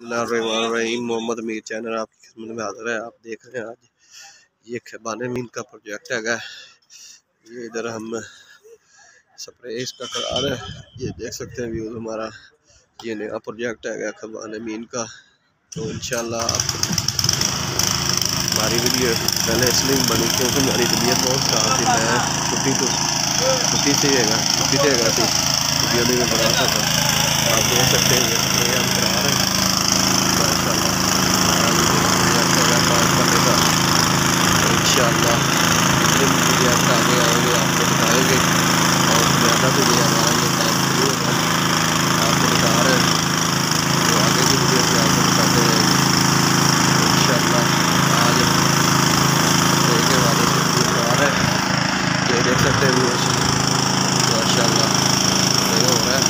रहीम Mohammad Mir channel आपकी खिदमत में हाजिर है। आप देख रहे हैं आज ये खबाने मीन का प्रोजेक्ट है। ये इधर हम स्प्रे इसका करा रहे हैं। ये देख सकते हैं व्यूज हमारा ये नया प्रोजेक्ट है खबाने मीन का। तो इंशाल्लाह हमारी वीडियो पहले इसलिए बनी क्योंकि हमारी तबीयत बहुत ख़राब थी। मैं छुट्टी से वीडियो नहीं बना सका। आप देख सकते हैं ये स्प्रे हम करा रहे हैं इंशाल्लाह। प्रोजेक्ट आगे आएंगे आपको दिखाएंगे और ज़्यादा तो ये हमारा ये काम शुरू होगा आपको दिखा रहे हैं। तो आगे की वीडियो में आपको दिखाते रहेंगे इंशाल्लाह। आज के वाले से वीडियो आ रहे हैं ये देख सकते हैं व्यूअर्स माशाल्लाह नहीं हो रहा है।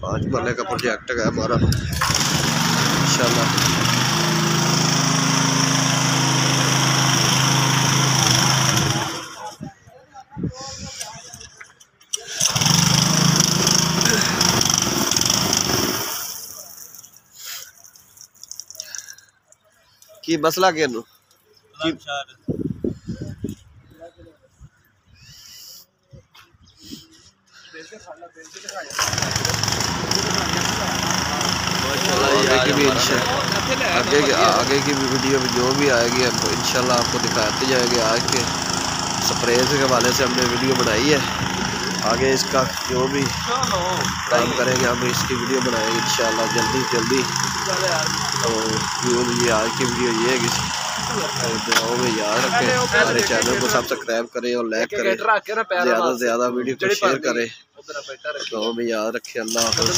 5 मरले का प्रोजेक्ट है हमारा इंशाल्लाह। की मसला के नु आगे की वीडियो में जो भी आएगी हमको इंशाल्लाह आपको दिखाते जाएंगे। आज के स्प्रे के हवाले से हमने वीडियो बनाई है। आगे इसका जो भी काम करेंगे हम इसकी वीडियो बनाएंगे इंशाल्लाह जल्दी। तो ये आज की वीडियो ये है कि दुआओं में याद रखें, हमारे चैनल को सब्सक्राइब करें और लाइक करें, ज़्यादा से ज़्यादा वीडियो को शेयर करें। दुआओं में याद रखें। अल्लाह हाफ़िज़।